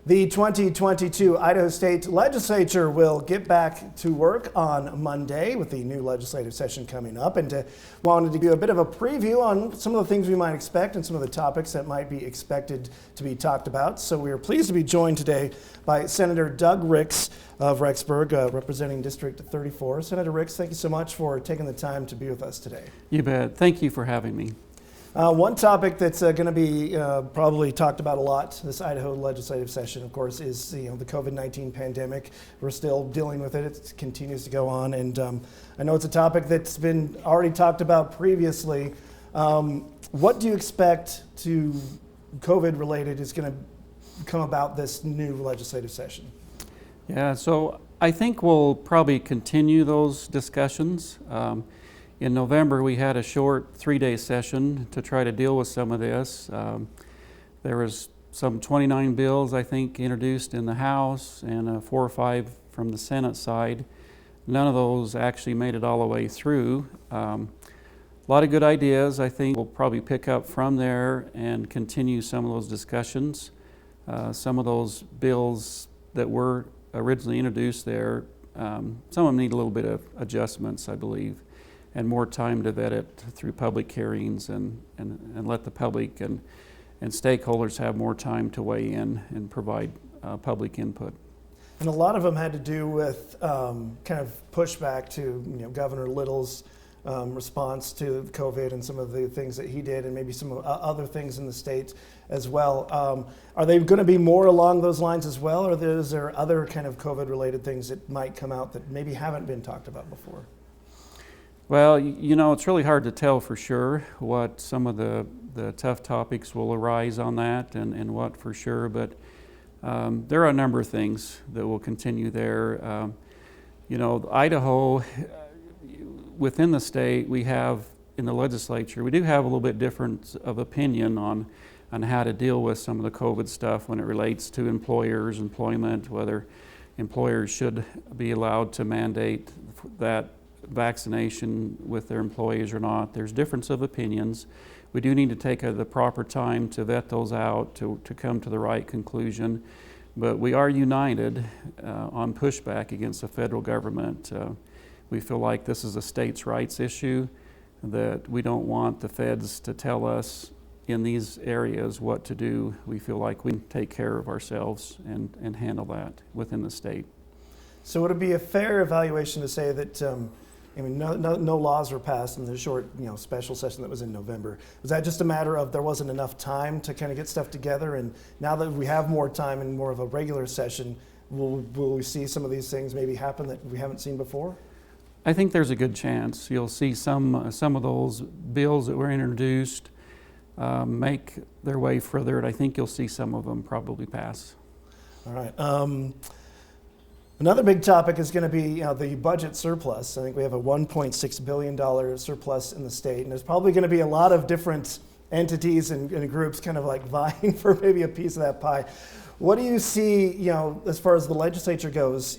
The 2022 Idaho State Legislature will get back to work on Monday with the new legislative session coming up, and wanted to give a bit of a preview on some of the things we might expect and some of the topics that might be expected to be talked about. So we are pleased to be joined today by Senator Doug Ricks of Rexburg, representing District 34. Senator Ricks, thank you so much for taking the time to be with us today. You bet. Thank you for having me. One topic that's going to be probably talked about a lot this Idaho legislative session, of course, is the COVID-19 pandemic. We're still dealing with it. It continues to go on, and I know it's a topic that's been already talked about previously. What do you expect to COVID-related is going to come about this new legislative session? Yeah, so I think we'll probably continue those discussions. In November, we had a short 3-day session to try to deal with some of this. There was some 29 bills, I think, introduced in the House and 4 or 5 from the Senate side. None of those actually made it all the way through. A lot of good ideas. I think we'll probably pick up from there and continue some of those discussions. Some of those bills that were originally introduced there, some of them need a little bit of adjustments, I believe, and more time to vet it through public hearings and let the public and stakeholders have more time to weigh in and provide public input. And a lot of them had to do with kind of pushback to Governor Little's response to COVID and some of the things that he did, and maybe some other things in the state as well. Are they going to be more along those lines as well, or is there other kind of COVID-related things that might come out that maybe haven't been talked about before? Well, it's really hard to tell for sure what some of the tough topics will arise on that and what for sure, but there are a number of things that will continue there. Idaho, within the state, we have in the legislature, we do have a little bit different of opinion on how to deal with some of the COVID stuff when it relates to employers, employment, whether employers should be allowed to mandate that vaccination with their employees or not. There's difference of opinions. We do need to take the proper time to vet those out to come to the right conclusion. But we are united on pushback against the federal government. We feel like this is a states' rights issue, that we don't want the feds to tell us in these areas what to do. We feel like we can take care of ourselves and handle that within the state. So would it be a fair evaluation to say that no laws were passed in the short, special session that was in November? Was that just a matter of there wasn't enough time to kind of get stuff together, and now that we have more time and more of a regular session, will we see some of these things maybe happen that we haven't seen before? I think there's a good chance you'll see some of those bills that were introduced make their way further, and I think you'll see some of them probably pass. All right. Another big topic is going to be the budget surplus. I think we have a $1.6 billion surplus in the state, and there's probably going to be a lot of different entities and groups kind of like vying for maybe a piece of that pie. What do you see, as far as the legislature goes,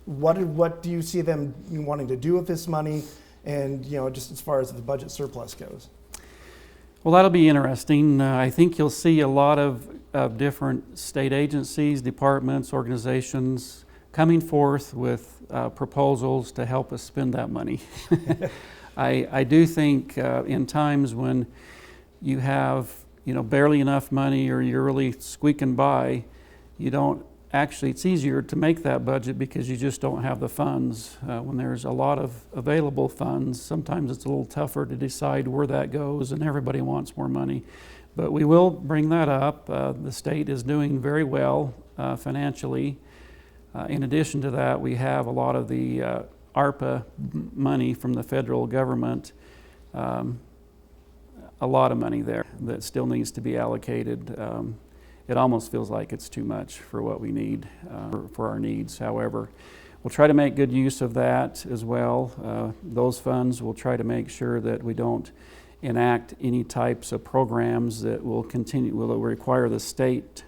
what do you see them wanting to do with this money, and just as far as the budget surplus goes? Well, that'll be interesting. I think you'll see a lot of different state agencies, departments, organizations coming forth with proposals to help us spend that money. I do think in times when you have barely enough money or you're really squeaking by, it's easier to make that budget because you just don't have the funds. When there's a lot of available funds, sometimes it's a little tougher to decide where that goes, and everybody wants more money. But we will bring that up. The state is doing very well financially. In addition to that, we have a lot of the ARPA money from the federal government, a lot of money there that still needs to be allocated. It almost feels like it's too much for what we need, for our needs. However, we'll try to make good use of that as well. Those funds, we'll try to make sure that we don't enact any types of programs that will require the state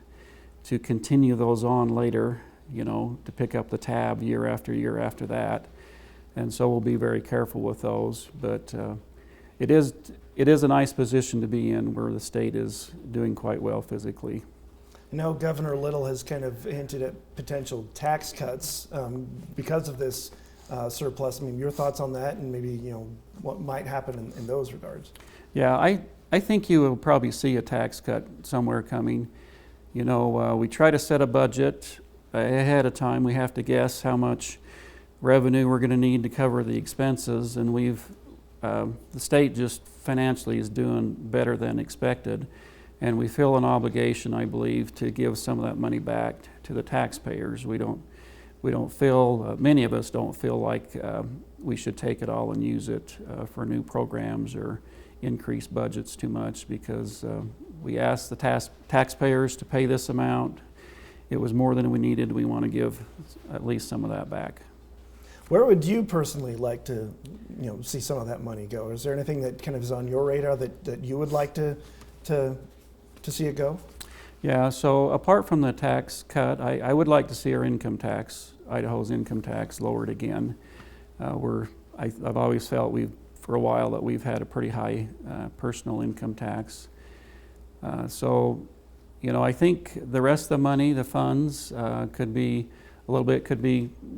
to continue those on later, to pick up the tab year after that. And so we'll be very careful with those. But it is a nice position to be in, where the state is doing quite well physically. I know Governor Little has kind of hinted at potential tax cuts because of this surplus. I mean, your thoughts on that, and maybe what might happen in those regards? Yeah, I think you will probably see a tax cut somewhere coming. We try to set a budget ahead of time. We have to guess how much revenue we're going to need to cover the expenses, and the state just financially is doing better than expected, and we feel an obligation, I believe, to give some of that money back to the taxpayers. We don't feel, many of us don't feel like we should take it all and use it for new programs or increase budgets too much, because we asked the taxpayers to pay this amount. It was more than we needed. We want to give at least some of that back. Where would you personally like to see some of that money go? Is there anything that kind of is on your radar that you would like to see it go? Yeah, so apart from the tax cut, I would like to see our income tax, Idaho's income tax, lowered again. I've always felt for a while that we've had a pretty high personal income tax. I think the rest of the money, the funds, could be a little bit,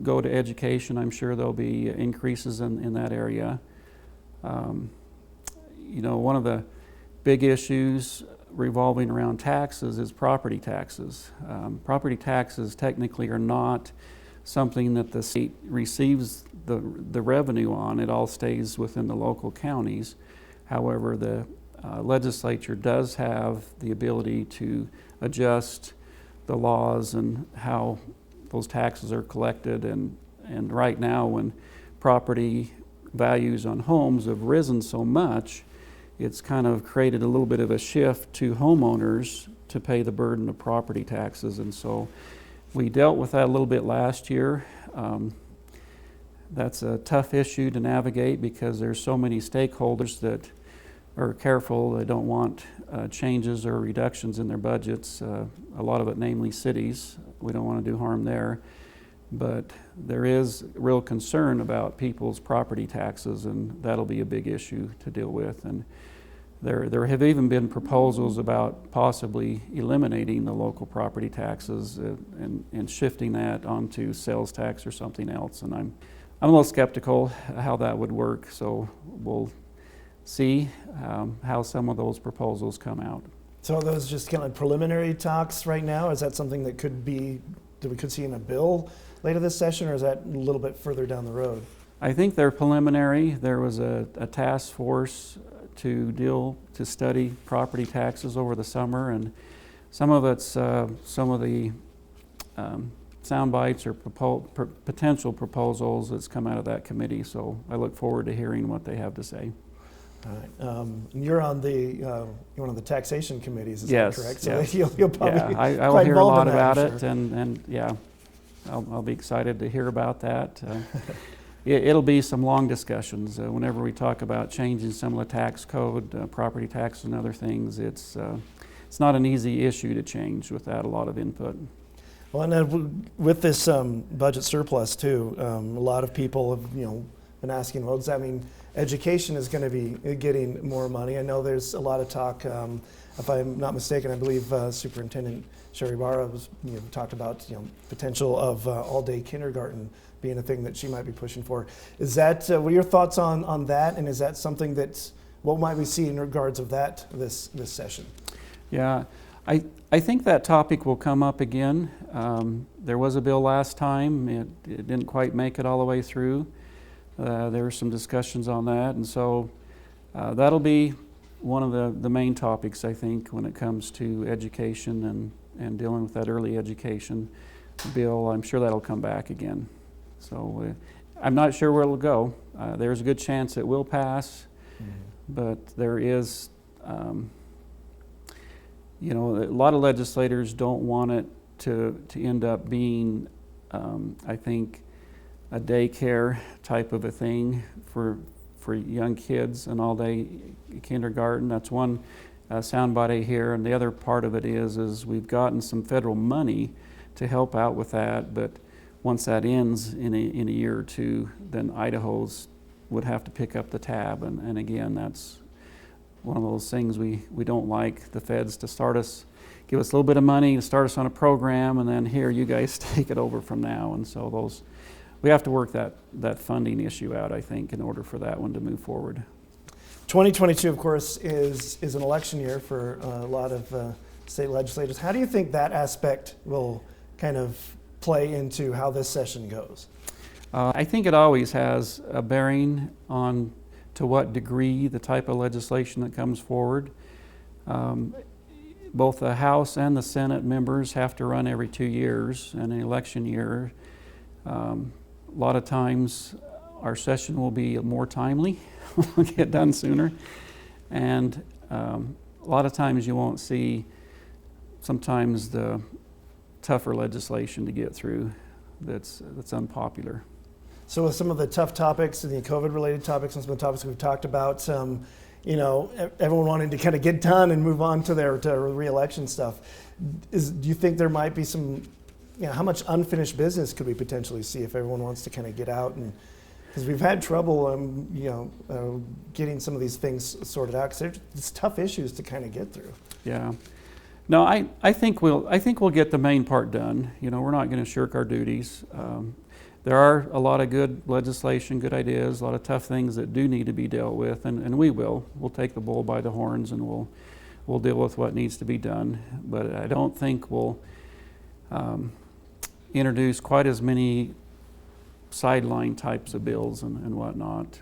go to education. I'm sure there'll be increases in that area. One of the big issues revolving around taxes is property taxes. Property taxes technically are not something that the state receives the revenue on. It all stays within the local counties. However, the legislature does have the ability to adjust the laws and how those taxes are collected, and right now, when property values on homes have risen so much, it's kind of created a little bit of a shift to homeowners to pay the burden of property taxes, and so we dealt with that a little bit last year. That's a tough issue to navigate because there's so many stakeholders that are careful. They don't want changes or reductions in their budgets. A lot of it, namely cities. We don't want to do harm there. But there is real concern about people's property taxes, and that'll be a big issue to deal with. And there have even been proposals about possibly eliminating the local property taxes and shifting that onto sales tax or something else. And I'm a little skeptical how that would work. So we'll see how some of those proposals come out. So are those just kind of preliminary talks right now? Is that something that we could see in a bill later this session, or is that a little bit further down the road? I think they're preliminary. There was a task force to study property taxes over the summer, and some of it's some of the sound bites or potential proposals that's come out of that committee. So I look forward to hearing what they have to say. All right. You're on one of the taxation committees, is yes, that correct? Yes. So you'll probably I will hear a lot about it, and I'll be excited to hear about that. It'll be some long discussions. Whenever we talk about changing some of the tax code, property tax and other things, it's not an easy issue to change without a lot of input. Well, and with this budget surplus too, a lot of people have been asking, well, does that mean education is going to be getting more money? I know there's a lot of talk. If I'm not mistaken, I believe Superintendent Sherry Barra was talked about potential of all-day kindergarten being a thing that she might be pushing for. Is that what are your thoughts on that? And is that something what might we see in regards of that this session? Yeah, I think that topic will come up again. There was a bill last time. It didn't quite make it all the way through. There were some discussions on that, and so that'll be one of the main topics, I think, when it comes to education and dealing with that early education bill. I'm sure that'll come back again. So I'm not sure where it'll go. There's a good chance it will pass, but there is, a lot of legislators don't want it to end up being, I think, a daycare type of a thing for young kids, an all-day kindergarten. That's one soundbite I hear, and the other part of it is we've gotten some federal money to help out with that, but once that ends in a year or two, then Idaho's would have to pick up the tab, and again, that's one of those things we don't like the feds to start us give us a little bit of money to start us on a program, and then here, you guys take it over from now. And so we have to work that funding issue out, I think, in order for that one to move forward. 2022, of course, is an election year for a lot of state legislators. How do you think that aspect will kind of play into how this session goes? I think it always has a bearing on to what degree the type of legislation that comes forward. Both the House and the Senate members have to run every 2 years in an election year. A lot of times our session will be more timely, we'll get done sooner. And a lot of times you won't see sometimes the tougher legislation to get through that's unpopular. So with some of the tough topics and the COVID-related topics and some of the topics we've talked about, you know, everyone wanting to kind of get done and move on to their re-election stuff, do you think there might be some, you know, how much unfinished business could we potentially see if everyone wants to kind of get out? And because we've had trouble, you know, getting some of these things sorted out because it's tough issues to kind of get through. Yeah. No, I think we'll get the main part done. You know, we're not going to shirk our duties. There are a lot of good legislation, good ideas, a lot of tough things that do need to be dealt with, and we will. We'll take the bull by the horns and we'll deal with what needs to be done. But I don't think we'll introduce quite as many sideline types of bills and whatnot.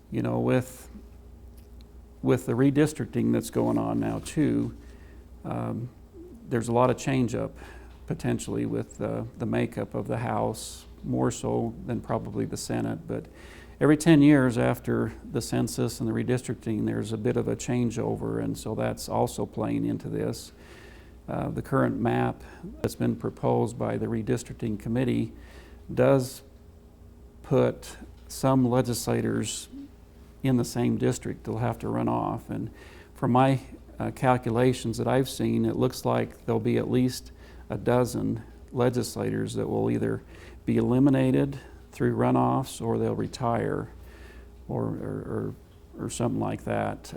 You know, with the redistricting that's going on now too, there's a lot of change up potentially with the makeup of the House, more so than probably the Senate. But every 10 years after the census and the redistricting, there's a bit of a changeover, and so that's also playing into this. The current map that's been proposed by the redistricting committee does put some legislators in the same district. They'll have to run off, and from my calculations that I've seen, it looks like there'll be at least a dozen legislators that will either be eliminated through runoffs or they'll retire or something like that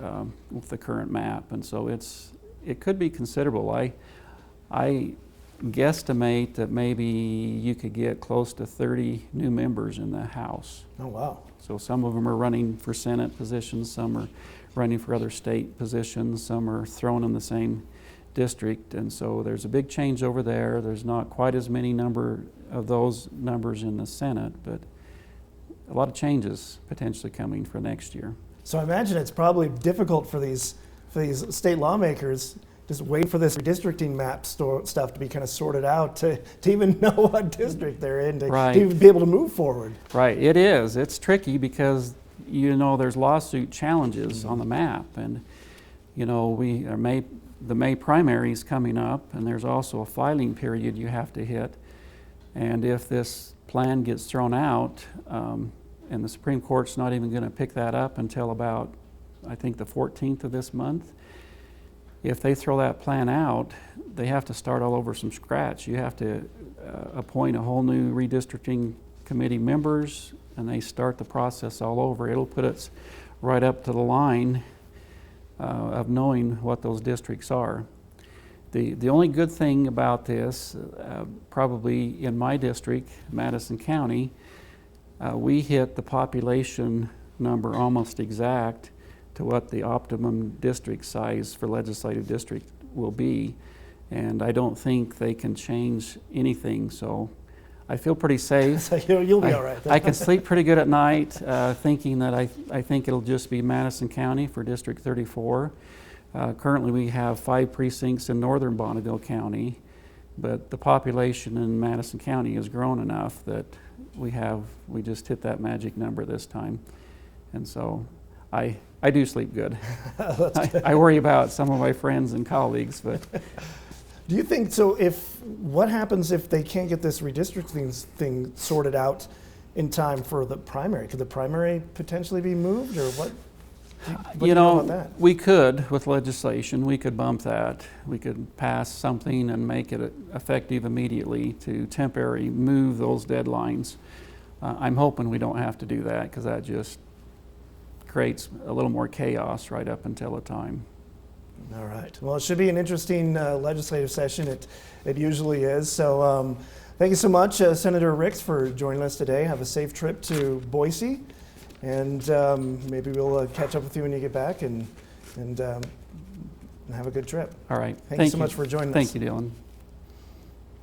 with the current map. And so it could be considerable. I guesstimate that maybe you could get close to 30 new members in the House. Oh, wow. So some of them are running for Senate positions, some are running for other state positions, some are thrown in the same district, and so there's a big change over there. There's not quite as many number of those numbers in the Senate, but a lot of changes potentially coming for next year. So I imagine it's probably difficult for these state lawmakers just wait for this redistricting map stuff to be kind of sorted out to even know what district they're in to even be able to move forward. Right, it is. It's tricky because, you know, there's lawsuit challenges on the map, and, you know, the May primary is coming up, and there's also a filing period you have to hit. And if this plan gets thrown out, and the Supreme Court's not even going to pick that up until about, I think, the 14th of this month, if they throw that plan out, they have to start all over from scratch. You have to appoint a whole new redistricting committee members, and they start the process all over. It'll put us right up to the line of knowing what those districts are. The only good thing about this, probably in my district, Madison County, we hit the population number almost exact to what the optimum district size for legislative district will be, and I don't think they can change anything, so I feel pretty safe. So you'll be all right. I can sleep pretty good at night thinking that I think it'll just be Madison County for District 34. Currently we have 5 precincts in northern Bonneville County, but the population in Madison County has grown enough that we just hit that magic number this time. And so I do sleep good. I worry about some of my friends and colleagues, but. Do you think, so what happens if they can't get this redistricting thing sorted out in time for the primary? Could the primary potentially be moved, or what? What do you know about that? We could, with legislation, we could bump that. We could pass something and make it effective immediately to temporarily move those deadlines. I'm hoping we don't have to do that, because that just creates a little more chaos right up until the time. All right. Well, it should be an interesting legislative session. It usually is. So thank you so much, Senator Ricks, for joining us today. Have a safe trip to Boise, and maybe we'll catch up with you when you get back, and have a good trip. All right. Thank you so much for joining us. Thank you, Dylan.